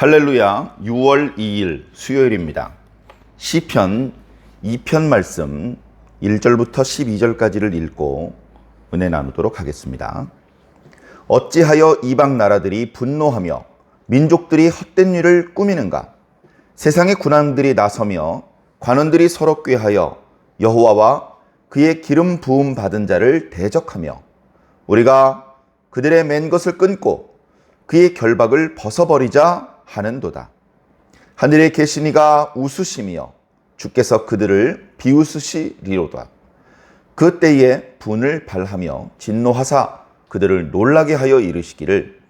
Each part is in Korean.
할렐루야. 6월 2일 수요일입니다. 시편 2편 말씀 1절부터 12절까지를 읽고 은혜 나누도록 하겠습니다. 어찌하여 이방 나라들이 분노하며 민족들이 헛된 일을 꾸미는가? 세상의 군왕들이 나서며 관원들이 서로 꾀하여 여호와와 그의 기름 부음 받은 자를 대적하며 우리가 그들의 맨 것을 끊고 그의 결박을 벗어버리자 하는도다. 하늘에 계신 이가 웃으시며 주께서 그들을 비웃으시리로다. 그 때에 분을 발하며 진노하사 그들을 놀라게 하여 이르시기를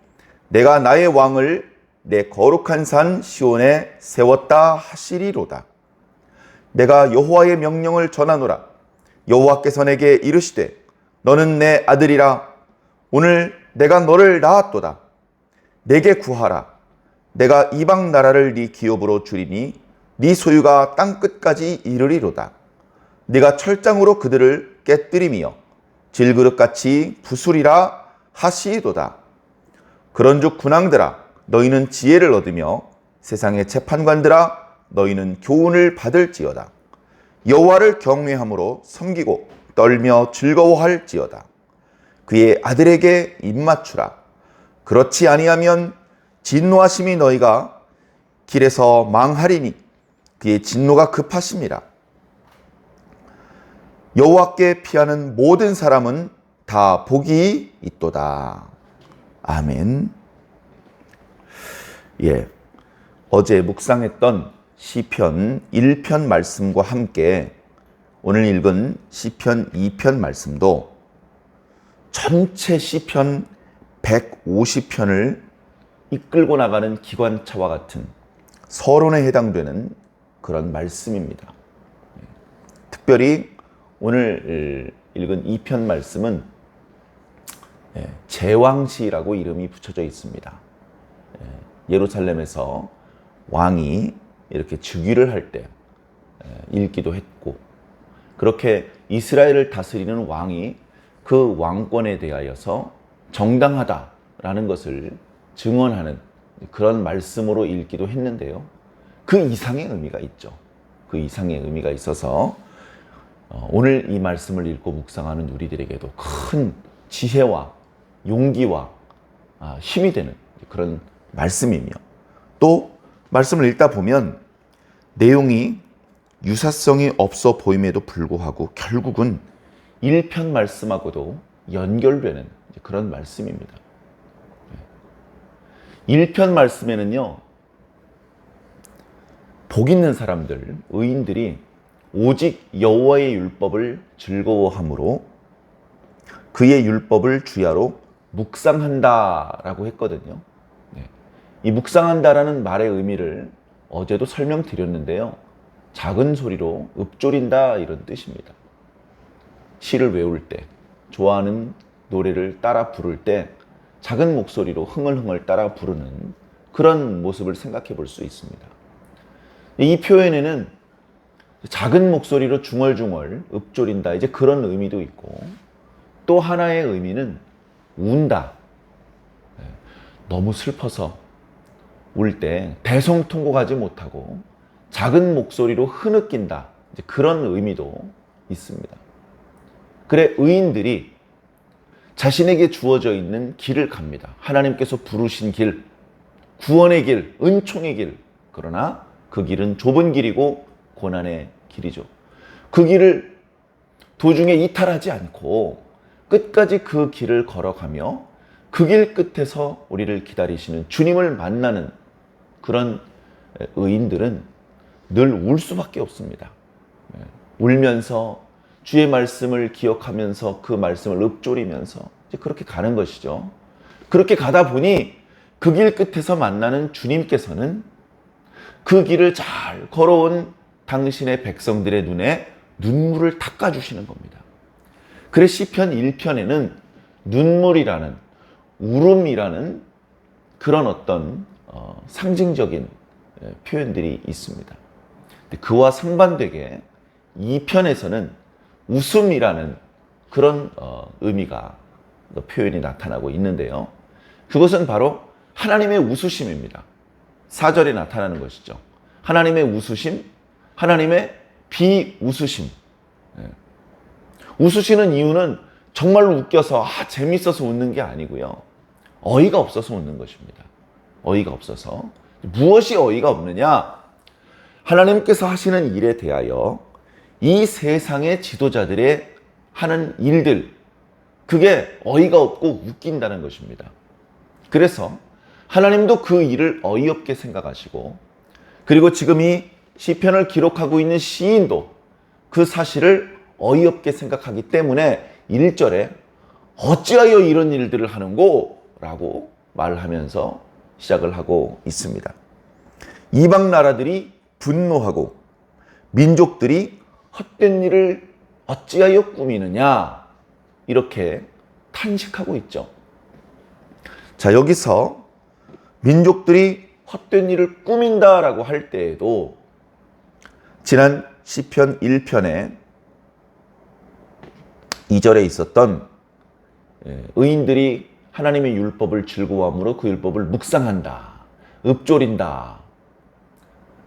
내가 나의 왕을 내 거룩한 산 시온에 세웠다 하시리로다. 내가 여호와의 명령을 전하노라. 여호와께서 내게 이르시되 너는 내 아들이라. 오늘 내가 너를 낳았도다. 내게 구하라. 내가 이방 나라를 네 기업으로 주리니 네 소유가 땅 끝까지 이르리로다. 네가 철장으로 그들을 깨뜨리며 질그릇같이 부수리라 하시도다. 그런즉 군왕들아 너희는 지혜를 얻으며 세상의 재판관들아 너희는 교훈을 받을지어다. 여호와를 경외함으로 섬기고 떨며 즐거워할지어다. 그의 아들에게 입맞추라. 그렇지 아니하면 진노하심이 너희가 길에서 망하리니 그의 진노가 급하심이라. 여호와께 피하는 모든 사람은 다 복이 있도다. 아멘. 어제 묵상했던 시편 1편 말씀과 함께 오늘 읽은 시편 2편 말씀도 전체 시편 150편을 이끌고 나가는 기관차와 같은 서론에 해당되는 그런 말씀입니다. 특별히 오늘 읽은 2편 말씀은 제왕시라고 이름이 붙여져 있습니다. 예루살렘에서 왕이 이렇게 즉위를 할 때 읽기도 했고, 그렇게 이스라엘을 다스리는 왕이 그 왕권에 대하여서 정당하다라는 것을 증언하는 그런 말씀으로 읽기도 했는데요. 그 이상의 의미가 있죠. 그 이상의 의미가 있어서 오늘 이 말씀을 읽고 묵상하는 우리들에게도 큰 지혜와 용기와 힘이 되는 그런 말씀이며, 또 말씀을 읽다 보면 내용이 유사성이 없어 보임에도 불구하고 결국은 1편 말씀하고도 연결되는 그런 말씀입니다. 1편 말씀에는요, 복 있는 사람들, 의인들이 오직 여호와의 율법을 즐거워함으로 그의 율법을 주야로 묵상한다라고 했거든요. 이 묵상한다라는 말의 의미를 어제도 설명드렸는데요. 작은 소리로 읊조린다 이런 뜻입니다. 시를 외울 때, 좋아하는 노래를 따라 부를 때 작은 목소리로 흥얼흥얼 따라 부르는 그런 모습을 생각해 볼 수 있습니다. 이 표현에는 작은 목소리로 중얼중얼 읊조린다, 이제 그런 의미도 있고, 또 하나의 의미는 운다. 너무 슬퍼서 울 때 대성통곡하지 못하고 작은 목소리로 흐느낀다, 이제 그런 의미도 있습니다. 그래, 의인들이 자신에게 주어져 있는 길을 갑니다. 하나님께서 부르신 길, 구원의 길, 은총의 길. 그러나 그 길은 좁은 길이고 고난의 길이죠. 그 길을 도중에 이탈하지 않고 끝까지 그 길을 걸어가며 그 길 끝에서 우리를 기다리시는 주님을 만나는 그런 의인들은 늘 울 수밖에 없습니다. 울면서 주의 말씀을 기억하면서 그 말씀을 읊조리면서 이제 그렇게 가는 것이죠. 그렇게 가다 보니 그 길 끝에서 만나는 주님께서는 그 길을 잘 걸어온 당신의 백성들의 눈에 눈물을 닦아주시는 겁니다. 그래 시편 1편에는 눈물이라는, 울음이라는 그런 어떤 상징적인 표현들이 있습니다. 그와 상반되게 2편에서는 웃음이라는 그런 의미가, 표현이 나타나고 있는데요. 그것은 바로 하나님의 웃으심입니다. 4절에 나타나는 것이죠. 하나님의 웃으심, 하나님의 비웃으심. 웃으시는 이유는 정말로 웃겨서 재밌어서 웃는 게 아니고요. 어이가 없어서 웃는 것입니다. 어이가 없어서. 무엇이 어이가 없느냐? 하나님께서 하시는 일에 대하여 이 세상의 지도자들의 하는 일들, 그게 어이가 없고 웃긴다는 것입니다. 그래서 하나님도 그 일을 어이없게 생각하시고, 그리고 지금 이 시편을 기록하고 있는 시인도 그 사실을 어이없게 생각하기 때문에 1절에 어찌하여 이런 일들을 하는고? 라고 말하면서 시작을 하고 있습니다. 이방 나라들이 분노하고 민족들이 헛된 일을 어찌하여 꾸미느냐, 이렇게 탄식하고 있죠. 자, 여기서 민족들이 헛된 일을 꾸민다라고 할 때에도 지난 시편 1편에 2절에 있었던 의인들이 하나님의 율법을 즐거워함으로 그 율법을 묵상한다, 읊조린다,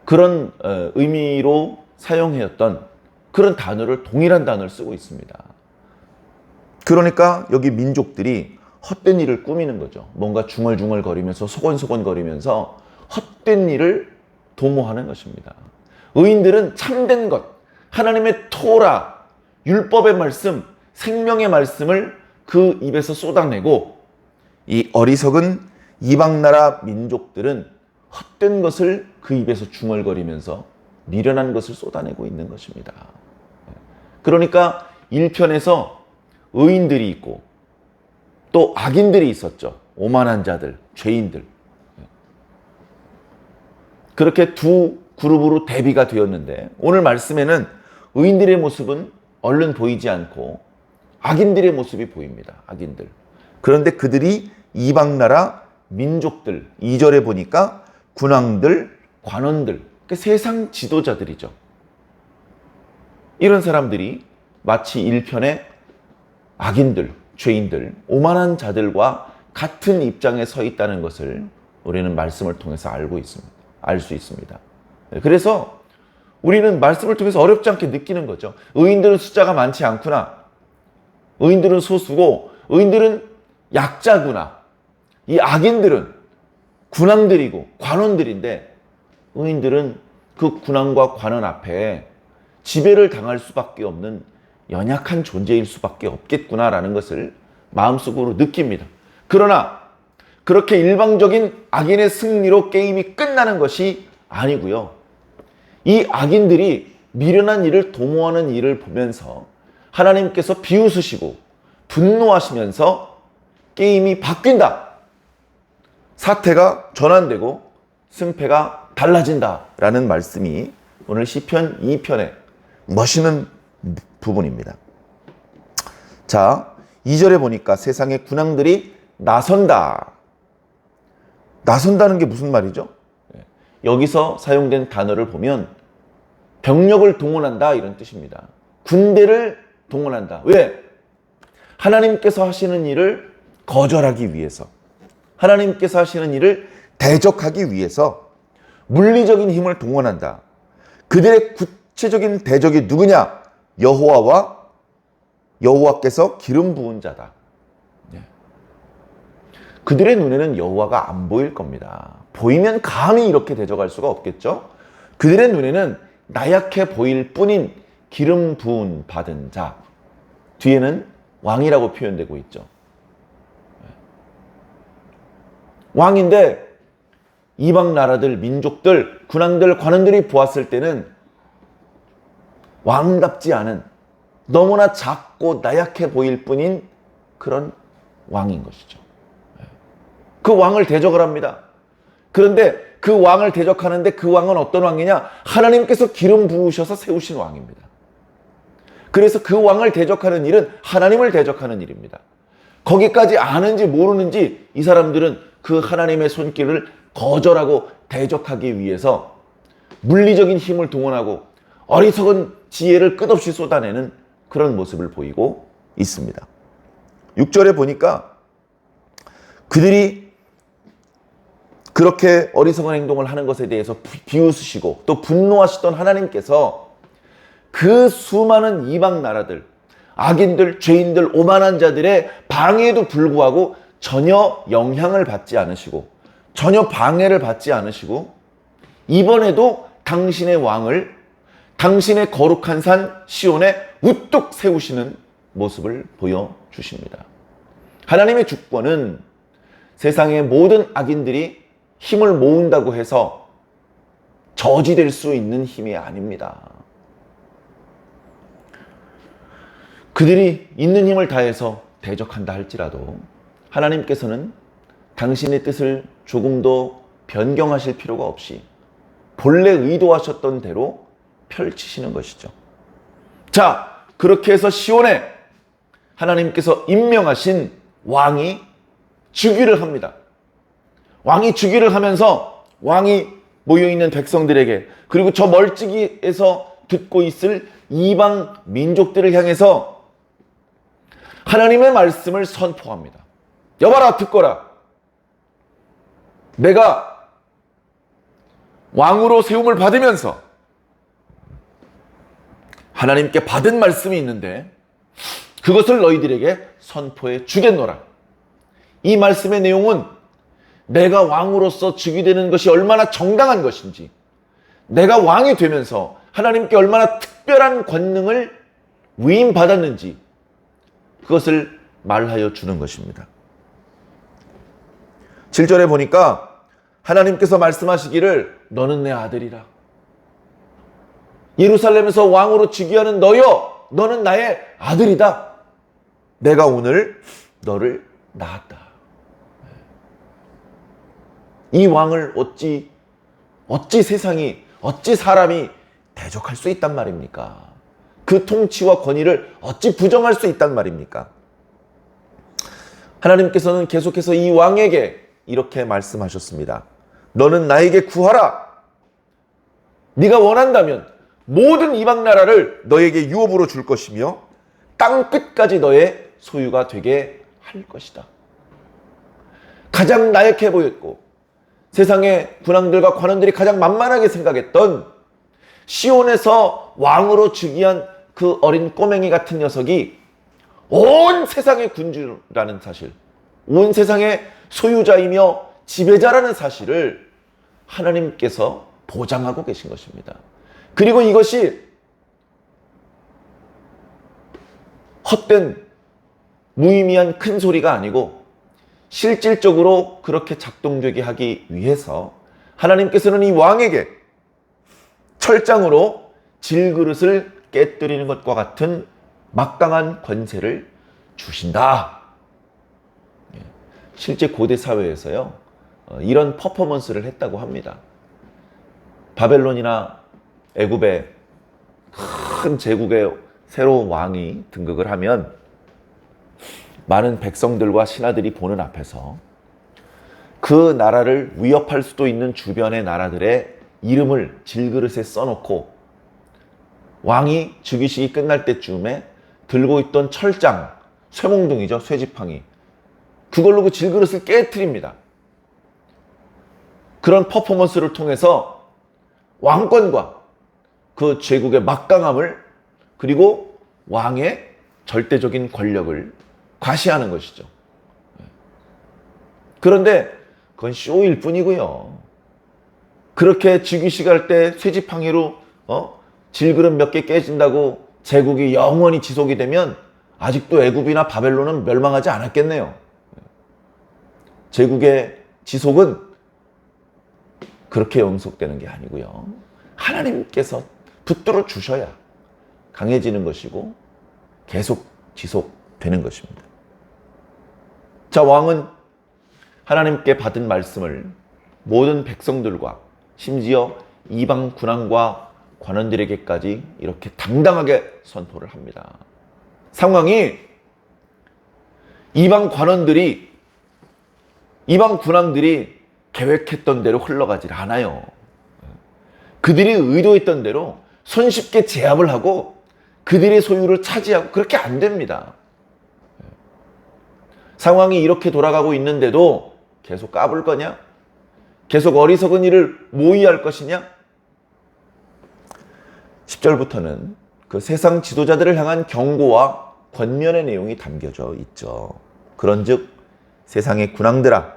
그런 의미로 사용하였던 그런 단어를, 동일한 단어를 쓰고 있습니다. 그러니까 여기 민족들이 헛된 일을 꾸미는 거죠. 뭔가 중얼중얼거리면서 소곤소곤거리면서 헛된 일을 도모하는 것입니다. 의인들은 참된 것, 하나님의 토라, 율법의 말씀, 생명의 말씀을 그 입에서 쏟아내고, 이 어리석은 이방나라 민족들은 헛된 것을 그 입에서 중얼거리면서 미련한 것을 쏟아내고 있는 것입니다. 그러니까 1편에서 의인들이 있고 또 악인들이 있었죠. 오만한 자들, 죄인들. 그렇게 두 그룹으로 대비가 되었는데, 오늘 말씀에는 의인들의 모습은 얼른 보이지 않고 악인들의 모습이 보입니다. 악인들. 그런데 그들이 이방나라 민족들, 2절에 보니까 군왕들, 관원들, 그 세상 지도자들이죠. 이런 사람들이 마치 1편의 악인들, 죄인들, 오만한 자들과 같은 입장에 서 있다는 것을 우리는 말씀을 통해서 알 수 있습니다. 그래서 우리는 말씀을 통해서 어렵지 않게 느끼는 거죠. 의인들은 숫자가 많지 않구나. 의인들은 소수고 의인들은 약자구나. 이 악인들은 군왕들이고 관원들인데, 의인들은 그 군왕과 관원 앞에 지배를 당할 수밖에 없는 연약한 존재일 수밖에 없겠구나라는 것을 마음속으로 느낍니다. 그러나 그렇게 일방적인 악인의 승리로 게임이 끝나는 것이 아니고요. 이 악인들이 미련한 일을 도모하는 일을 보면서 하나님께서 비웃으시고 분노하시면서 게임이 바뀐다. 사태가 전환되고 승패가 달라진다라는 말씀이 오늘 시편 2편의 멋있는 부분입니다. 자, 2절에 보니까 세상의 군왕들이 나선다. 나선다는 게 무슨 말이죠? 여기서 사용된 단어를 보면 병력을 동원한다, 이런 뜻입니다. 군대를 동원한다. 왜? 하나님께서 하시는 일을 거절하기 위해서, 하나님께서 하시는 일을 대적하기 위해서 물리적인 힘을 동원한다. 그들의 구체적인 대적이 누구냐? 여호와께서 기름 부은 자다. 그들의 눈에는 여호와가 안 보일 겁니다. 보이면 감히 이렇게 대적할 수가 없겠죠. 그들의 눈에는 나약해 보일 뿐인 기름 부은 받은 자, 뒤에는 왕이라고 표현되고 있죠. 왕인데 이방 나라들, 민족들, 군왕들, 관원들이 보았을 때는 왕답지 않은, 너무나 작고 나약해 보일 뿐인 그런 왕인 것이죠. 그 왕을 대적을 합니다. 그런데 그 왕을 대적하는데 그 왕은 어떤 왕이냐? 하나님께서 기름 부으셔서 세우신 왕입니다. 그래서 그 왕을 대적하는 일은 하나님을 대적하는 일입니다. 거기까지 아는지 모르는지 이 사람들은 그 하나님의 손길을 거절하고 대적하기 위해서 물리적인 힘을 동원하고 어리석은 지혜를 끝없이 쏟아내는 그런 모습을 보이고 있습니다. 6절에 보니까 그들이 그렇게 어리석은 행동을 하는 것에 대해서 비웃으시고 또 분노하시던 하나님께서 그 수많은 이방 나라들, 악인들, 죄인들, 오만한 자들의 방해에도 불구하고 전혀 영향을 받지 않으시고 전혀 방해를 받지 않으시고 이번에도 당신의 왕을 당신의 거룩한 산 시온에 우뚝 세우시는 모습을 보여주십니다. 하나님의 주권은 세상의 모든 악인들이 힘을 모은다고 해서 저지될 수 있는 힘이 아닙니다. 그들이 있는 힘을 다해서 대적한다 할지라도 하나님께서는 당신의 뜻을 조금도 변경하실 필요가 없이 본래 의도하셨던 대로 펼치시는 것이죠. 자, 그렇게 해서 시온에 하나님께서 임명하신 왕이 즉위를 합니다. 왕이 즉위를 하면서 왕이 모여있는 백성들에게 그리고 저 멀찍이에서 듣고 있을 이방 민족들을 향해서 하나님의 말씀을 선포합니다. 여봐라, 듣거라. 내가 왕으로 세움을 받으면서 하나님께 받은 말씀이 있는데 그것을 너희들에게 선포해 주겠노라. 이 말씀의 내용은 내가 왕으로서 즉위되는 것이 얼마나 정당한 것인지, 내가 왕이 되면서 하나님께 얼마나 특별한 권능을 위임받았는지 그것을 말하여 주는 것입니다. 7절에 보니까 하나님께서 말씀하시기를 너는 내 아들이라. 예루살렘에서 왕으로 즉위하는 너여, 너는 나의 아들이다. 내가 오늘 너를 낳았다. 이 왕을 어찌 세상이, 어찌 사람이 대적할 수 있단 말입니까? 그 통치와 권위를 어찌 부정할 수 있단 말입니까? 하나님께서는 계속해서 이 왕에게 이렇게 말씀하셨습니다. 너는 나에게 구하라. 네가 원한다면 모든 이방 나라를 너에게 유업으로 줄 것이며 땅 끝까지 너의 소유가 되게 할 것이다. 가장 나약해 보였고 세상의 군왕들과 관원들이 가장 만만하게 생각했던 시온에서 왕으로 즉위한 그 어린 꼬맹이 같은 녀석이 온 세상의 군주라는 사실, 온 세상의 소유자이며 지배자라는 사실을 하나님께서 보장하고 계신 것입니다. 그리고 이것이 헛된 무의미한 큰 소리가 아니고 실질적으로 그렇게 작동되게 하기 위해서 하나님께서는 이 왕에게 철장으로 질그릇을 깨뜨리는 것과 같은 막강한 권세를 주신다. 실제 고대 사회에서요, 이런 퍼포먼스를 했다고 합니다. 바벨론이나 애굽의 큰 제국의 새로운 왕이 등극을 하면 많은 백성들과 신하들이 보는 앞에서 그 나라를 위협할 수도 있는 주변의 나라들의 이름을 질그릇에 써놓고 왕이 즉위식이 끝날 때쯤에 들고 있던 철장, 쇠몽둥이죠, 쇠지팡이, 그걸로 그 질그릇을 깨트립니다. 그런 퍼포먼스를 통해서 왕권과 그 제국의 막강함을 그리고 왕의 절대적인 권력을 과시하는 것이죠. 그런데 그건 쇼일 뿐이고요. 그렇게 즉위식 할 때 쇠지팡이로 질그릇 몇 개 깨진다고 제국이 영원히 지속이 되면 아직도 애굽이나 바벨론은 멸망하지 않았겠네요. 제국의 지속은 그렇게 영속되는 게 아니고요. 하나님께서 붙들어 주셔야 강해지는 것이고 계속 지속되는 것입니다. 자, 왕은 하나님께 받은 말씀을 모든 백성들과 심지어 이방 군왕과 관원들에게까지 이렇게 당당하게 선포를 합니다. 상황이 이방 군왕들이 계획했던 대로 흘러가질 않아요. 그들이 의도했던 대로 손쉽게 제압을 하고 그들의 소유를 차지하고 그렇게 안 됩니다. 상황이 이렇게 돌아가고 있는데도 계속 까불 거냐? 계속 어리석은 일을 모의할 것이냐? 10절부터는 그 세상 지도자들을 향한 경고와 권면의 내용이 담겨져 있죠. 그런즉 세상의 군왕들아,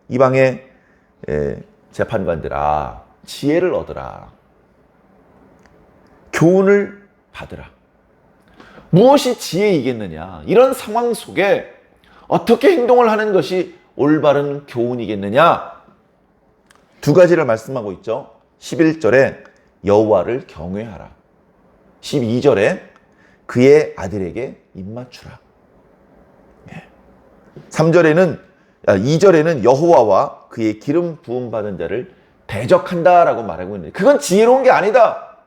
이방의 재판관들아, 지혜를 얻으라. 교훈을 받으라. 무엇이 지혜이겠느냐? 이런 상황 속에 어떻게 행동을 하는 것이 올바른 교훈이겠느냐? 두 가지를 말씀하고 있죠. 11절에 여호와를 경외하라. 12절에 그의 아들에게 입맞추라. 2절에는 여호와와 그의 기름 부음 받은 자를 대적한다라고 말하고 있는데 그건 지혜로운 게 아니다.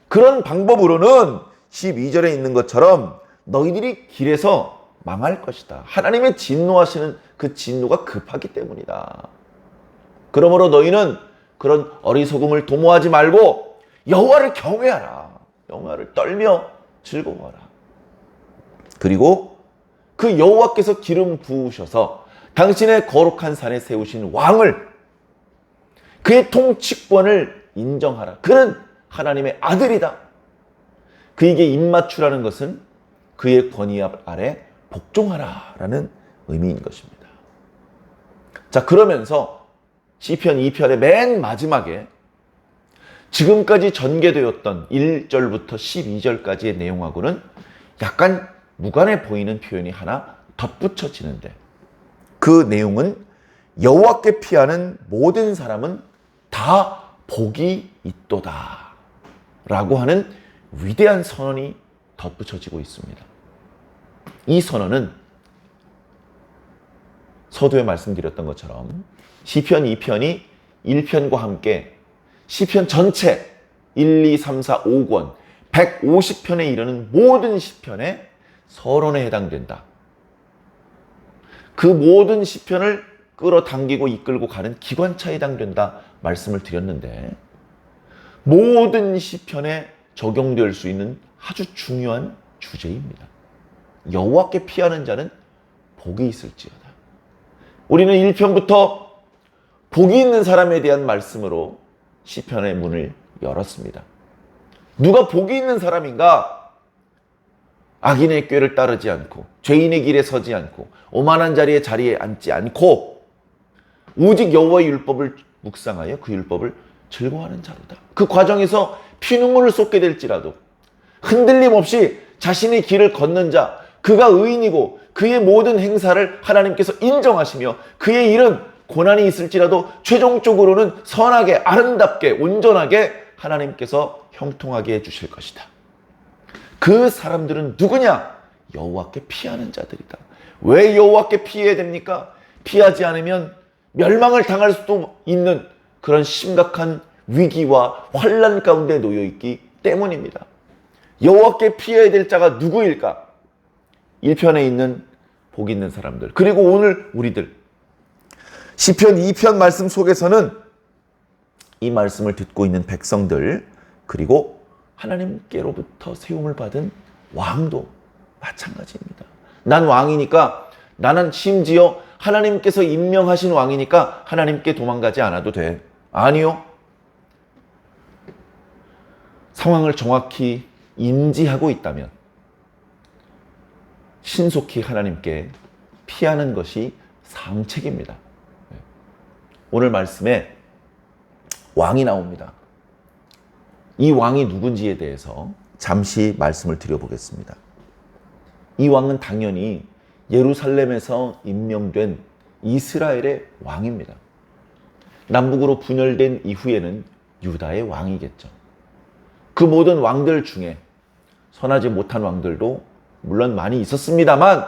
그런 방법으로는 12절에 있는 것처럼 너희들이 길에서 망할 것이다. 하나님의 진노하시는 그 진노가 급하기 때문이다. 그러므로 너희는 그런 어리석음을 도모하지 말고 여호와를 경외하라. 여호와를 떨며 즐거워하라. 그리고 그 여호와께서 기름 부으셔서 당신의 거룩한 산에 세우신 왕을, 그의 통치권을 인정하라. 그는 하나님의 아들이다. 그에게 입맞추라는 것은 그의 권위 아래 복종하라라는 의미인 것입니다. 자, 그러면서 시편 2편의 맨 마지막에 지금까지 전개되었던 1절부터 12절까지의 내용하고는 약간 무관해 보이는 표현이 하나 덧붙여지는데 그 내용은 여호와께 피하는 모든 사람은 다 복이 있도다 라고 하는 위대한 선언이 덧붙여지고 있습니다. 이 선언은 서두에 말씀드렸던 것처럼 시편 2편이 1편과 함께 시편 전체 1, 2, 3, 4, 5권 150편에 이르는 모든 시편의 서론에 해당된다. 그 모든 시편을 끌어당기고 이끌고 가는 기관차에 해당된다 말씀을 드렸는데 모든 시편에 적용될 수 있는 아주 중요한 주제입니다. 여호와께 피하는 자는 복이 있을지어다. 우리는 1편부터 복이 있는 사람에 대한 말씀으로 시편의 문을 열었습니다. 누가 복이 있는 사람인가? 악인의 꾀를 따르지 않고 죄인의 길에 서지 않고 오만한 자리에 앉지 않고 오직 여호와의 율법을 묵상하여 그 율법을 즐거워하는 자로다. 그 과정에서 피눈물을 쏟게 될지라도 흔들림 없이 자신의 길을 걷는 자, 그가 의인이고 그의 모든 행사를 하나님께서 인정하시며 그의 일은 고난이 있을지라도 최종적으로는 선하게 아름답게 온전하게 하나님께서 형통하게 해주실 것이다. 그 사람들은 누구냐? 여호와께 피하는 자들이다. 왜 여호와께 피해야 됩니까? 피하지 않으면 멸망을 당할 수도 있는 그런 심각한 위기와 환난 가운데 놓여 있기 때문입니다. 여호와께 피해야 될 자가 누구일까? 1편에 있는 복 있는 사람들, 그리고 오늘 우리들 시편 2편 말씀 속에서는 이 말씀을 듣고 있는 백성들, 그리고 하나님께로부터 세움을 받은 왕도 마찬가지입니다. 난 왕이니까, 나는 심지어 하나님께서 임명하신 왕이니까 하나님께 도망가지 않아도 돼. 아니요. 상황을 정확히 인지하고 있다면 신속히 하나님께 피하는 것이 상책입니다. 오늘 말씀에 왕이 나옵니다. 이 왕이 누군지에 대해서 잠시 말씀을 드려보겠습니다. 이 왕은 당연히 예루살렘에서 임명된 이스라엘의 왕입니다. 남북으로 분열된 이후에는 유다의 왕이겠죠. 그 모든 왕들 중에 선하지 못한 왕들도 물론 많이 있었습니다만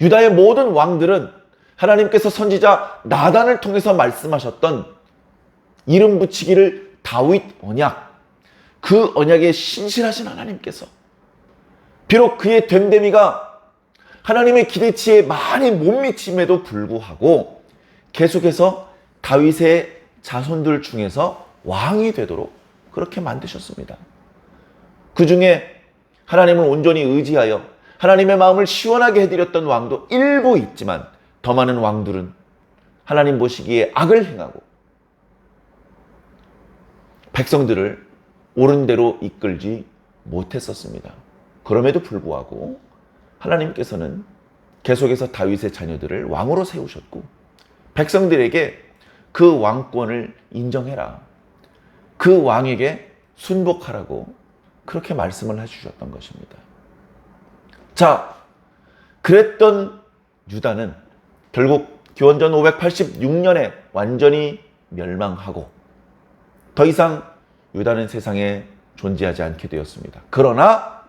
유다의 모든 왕들은 하나님께서 선지자 나단을 통해서 말씀하셨던 이름 붙이기를 다윗 언약, 그 언약에 신실하신 하나님께서 비록 그의 됨됨이가 하나님의 기대치에 많이 못 미침에도 불구하고 계속해서 다윗의 자손들 중에서 왕이 되도록 그렇게 만드셨습니다. 그 중에 하나님을 온전히 의지하여 하나님의 마음을 시원하게 해드렸던 왕도 일부 있지만 더 많은 왕들은 하나님 보시기에 악을 행하고 백성들을 옳은 대로 이끌지 못했었습니다. 그럼에도 불구하고 하나님께서는 계속해서 다윗의 자녀들을 왕으로 세우셨고 백성들에게 그 왕권을 인정해라. 그 왕에게 순복하라고 그렇게 말씀을 해주셨던 것입니다. 자, 그랬던 유다는 결국 기원전 586년에 완전히 멸망하고 더 이상 유다는 세상에 존재하지 않게 되었습니다. 그러나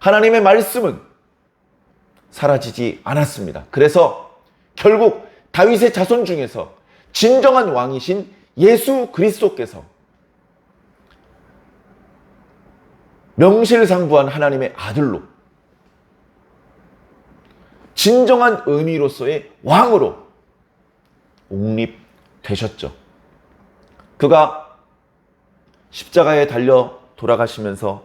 하나님의 말씀은 사라지지 않았습니다. 그래서 결국 다윗의 자손 중에서 진정한 왕이신 예수 그리스도께서 명실상부한 하나님의 아들로 진정한 의미로서의 왕으로 옹립되셨죠. 그가 십자가에 달려 돌아가시면서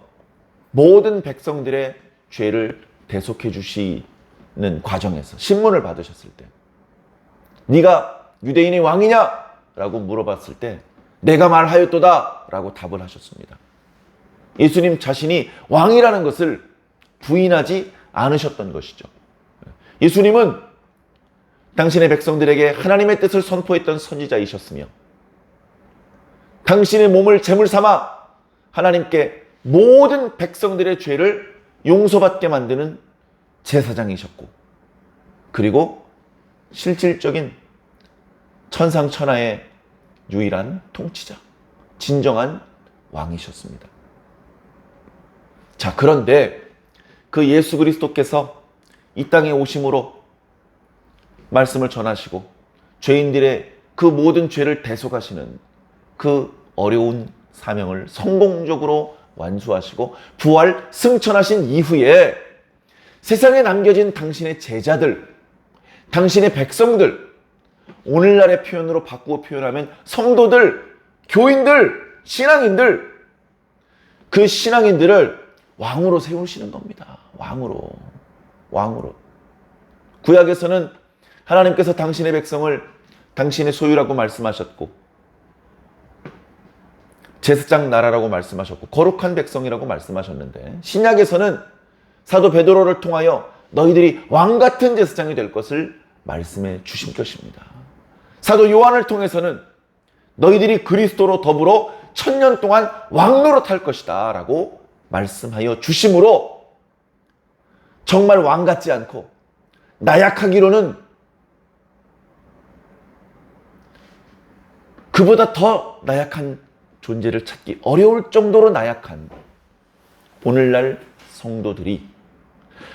모든 백성들의 죄를 대속해 주시는 과정에서 신문을 받으셨을 때 네가 유대인의 왕이냐? 라고 물어봤을 때 내가 말하였도다 라고 답을 하셨습니다. 예수님 자신이 왕이라는 것을 부인하지 않으셨던 것이죠. 예수님은 당신의 백성들에게 하나님의 뜻을 선포했던 선지자이셨으며 당신의 몸을 제물 삼아 하나님께 모든 백성들의 죄를 용서받게 만드는 제사장이셨고 그리고 실질적인 천상천하의 유일한 통치자, 진정한 왕이셨습니다. 자, 그런데 그 예수 그리스도께서 이 땅에 오심으로 말씀을 전하시고 죄인들의 그 모든 죄를 대속하시는 그 어려운 사명을 성공적으로 완수하시고 부활 승천하신 이후에 세상에 남겨진 당신의 제자들, 당신의 백성들, 오늘날의 표현으로 바꾸어 표현하면 성도들, 교인들, 신앙인들, 그 신앙인들을 왕으로 세우시는 겁니다. 왕으로. 구약에서는 하나님께서 당신의 백성을 당신의 소유라고 말씀하셨고 제사장 나라라고 말씀하셨고 거룩한 백성이라고 말씀하셨는데 신약에서는 사도 베드로를 통하여 너희들이 왕같은 제사장이 될 것을 말씀해 주신 것입니다. 사도 요한을 통해서는 너희들이 그리스도로 더불어 1000년 동안 왕노릇할 것이다 라고 말씀하여 주심으로 정말 왕 같지 않고 나약하기로는 그보다 더 나약한 존재를 찾기 어려울 정도로 나약한 오늘날 성도들이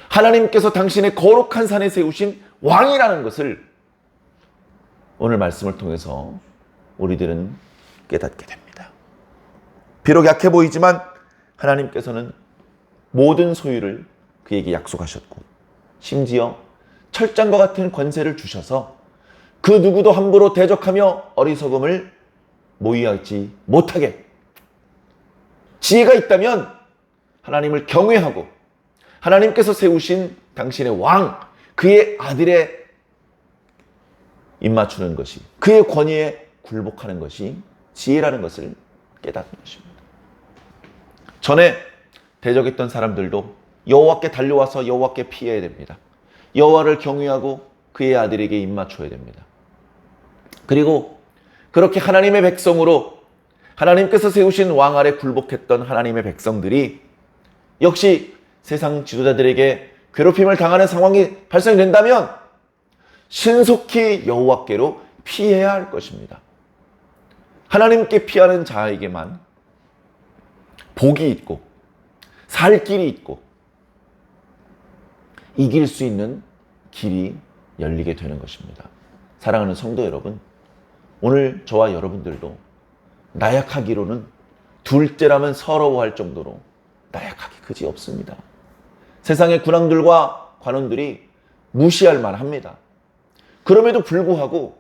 하나님께서 당신의 거룩한 산에 세우신 왕이라는 것을 오늘 말씀을 통해서 우리들은 깨닫게 됩니다. 비록 약해 보이지만 하나님께서는 모든 소유를 그에게 약속하셨고 심지어 철장과 같은 권세를 주셔서 그 누구도 함부로 대적하며 어리석음을 모의하지 못하게 지혜가 있다면 하나님을 경외하고 하나님께서 세우신 당신의 왕, 그의 아들에 입맞추는 것이 그의 권위에 굴복하는 것이 지혜라는 것을 깨닫는 것입니다. 전에 대적했던 사람들도 여호와께 달려와서 여호와께 피해야 됩니다. 여호와를 경외하고 그의 아들에게 입맞춰야 됩니다. 그리고 그렇게 하나님의 백성으로 하나님께서 세우신 왕 아래 굴복했던 하나님의 백성들이 역시 세상 지도자들에게 괴롭힘을 당하는 상황이 발생된다면 신속히 여호와께로 피해야 할 것입니다. 하나님께 피하는 자에게만 복이 있고 살 길이 있고 이길 수 있는 길이 열리게 되는 것입니다. 사랑하는 성도 여러분, 오늘 저와 여러분들도 나약하기로는 둘째라면 서러워할 정도로 나약하기 그지 없습니다. 세상의 군왕들과 관원들이 무시할 만합니다. 그럼에도 불구하고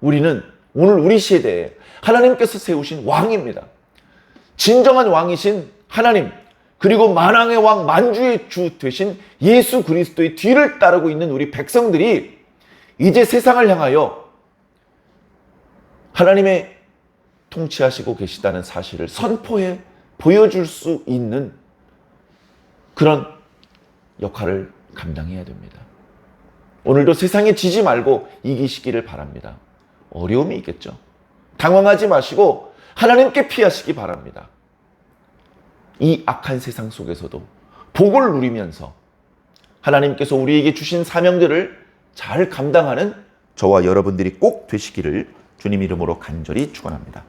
우리는 오늘 우리 시대에 하나님께서 세우신 왕입니다. 진정한 왕이신 하나님, 그리고 만왕의 왕, 만주의 주 되신 예수 그리스도의 뒤를 따르고 있는 우리 백성들이 이제 세상을 향하여 하나님의 통치하시고 계시다는 사실을 선포해 보여줄 수 있는 그런 역할을 감당해야 됩니다. 오늘도 세상에 지지 말고 이기시기를 바랍니다. 어려움이 있겠죠. 당황하지 마시고 하나님께 피하시기 바랍니다. 이 악한 세상 속에서도 복을 누리면서 하나님께서 우리에게 주신 사명들을 잘 감당하는 저와 여러분들이 꼭 되시기를 주님 이름으로 간절히 축원합니다.